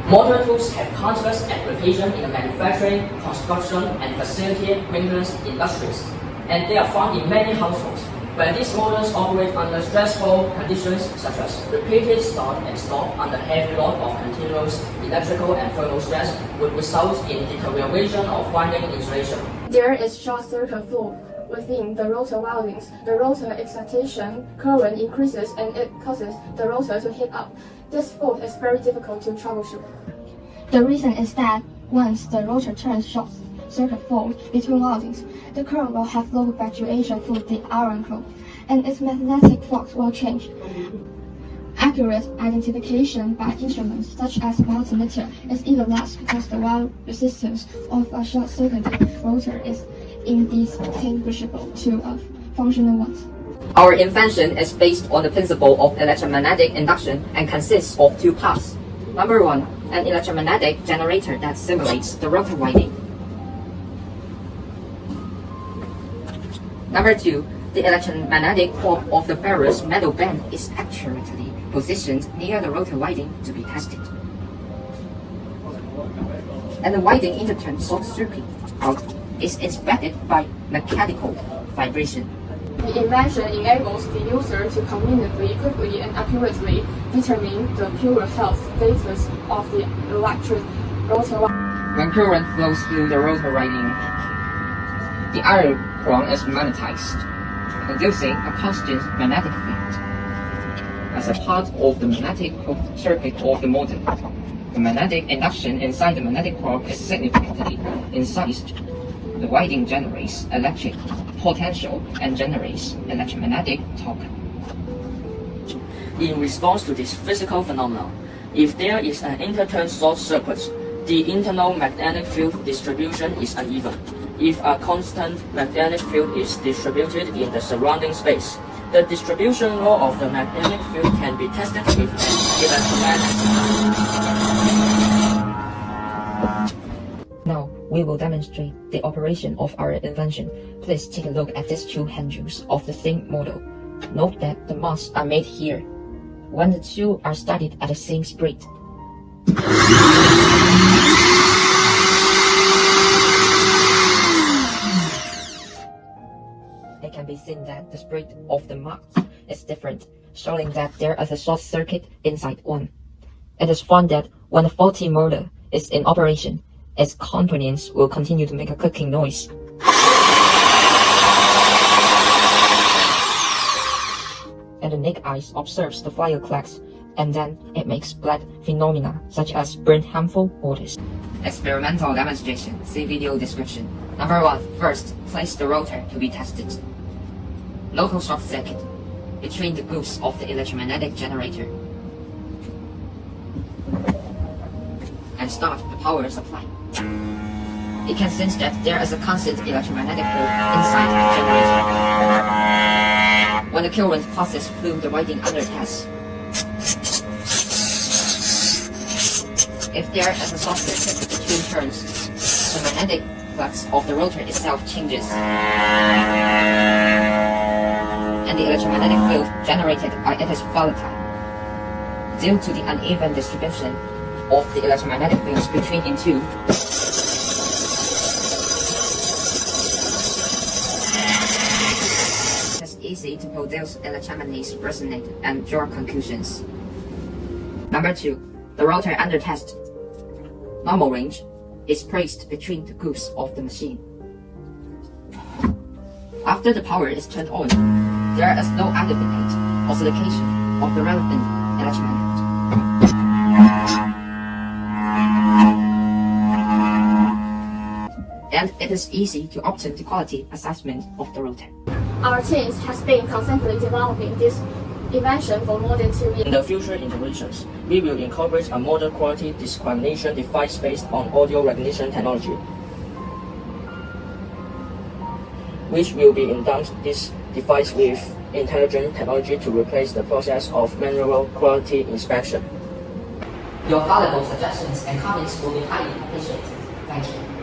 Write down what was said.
Motor tools have countless applications in the manufacturing, construction, and facility maintenance industries, and they are found in many households. When these motors operate under stressful conditions such as repeated start and stop under heavy load of continuous electrical and thermal stress, would result in deterioration of winding insulation. There is short circuit fault within the rotor windings. The rotor excitation current increases and it causes the rotor to heat up. This fault is very difficult to troubleshoot. The reason is that once the rotor turns short circuit fault between windings, the current will have low fluctuation through the iron core, and its magnetic flux will change. Accurate identification by instruments such as multimeter is even less because the wire resistance of a short-circuited rotor is indistinguishable to a functional one. Our invention is based on the principle of electromagnetic induction and consists of two parts. Number one, an electromagnetic generator that simulates the rotor winding. Number two, the electromagnetic probe of the ferrous metal band is accurately positioned near the rotor winding to be tested. And the winding interturn short circuit out is inspected by mechanical vibration. The invention enables the user to conveniently, quickly, and accurately determine the pure health status of the electric rotor. When current flows through the rotor winding, the iron core is magnetized, producing a constant magnetic field. As a part of the magnetic circuit of the motor, the magnetic induction inside the magnetic core is significantly incised. The winding generates electric potential and generates electromagnetic torque. In response to this physical phenomenon, if there is an interturn short circuit, the internal magnetic field distribution is uneven. If a constant magnetic field is distributed in the surrounding space, the distribution law of the magnetic field can be tested with an electromagnet. Now, we will demonstrate the operation of our invention. Please take a look at these two handles of the same model. Note that the marks are made here, when the two are started at the same speed. It can be seen that the speed of the marks is different, showing that there is a short circuit inside one. It is found that when the faulty motor is in operation, its components will continue to make a clicking noise. And the naked eye observes the fire clicks, and then it makes black phenomena such as burnt harmful odors. Experimental demonstration. See video description. Number 1. First, place the rotor to be tested. Local short circuit between the grooves of the electromagnetic generator. And start the power supply. You can sense that there is a constant electromagnetic field inside the generator. When the current passes through the winding under test, if there is a short circuit between turns, the magnetic flux of the rotor itself changes, and the electromagnetic field generated by it is volatile. Due to the uneven distribution of the electromagnetic fields between the two, it's easy to produce electromagnetic resonate and draw conclusions. Number 2. The rotor under test. Normal range is placed between the grooves of the machine. After the power is turned on, there is no adequate oscillation of the relevant electromagnet. And it is easy to obtain the quality assessment of the rotor. Our team has been constantly developing this invention for more than 2 years. In the future iterations, we will incorporate a model quality discrimination device based on audio recognition technology, which will be induct this device with intelligent technology to replace the process of manual quality inspection. Your valuable suggestions and comments will be highly appreciated. Thank you.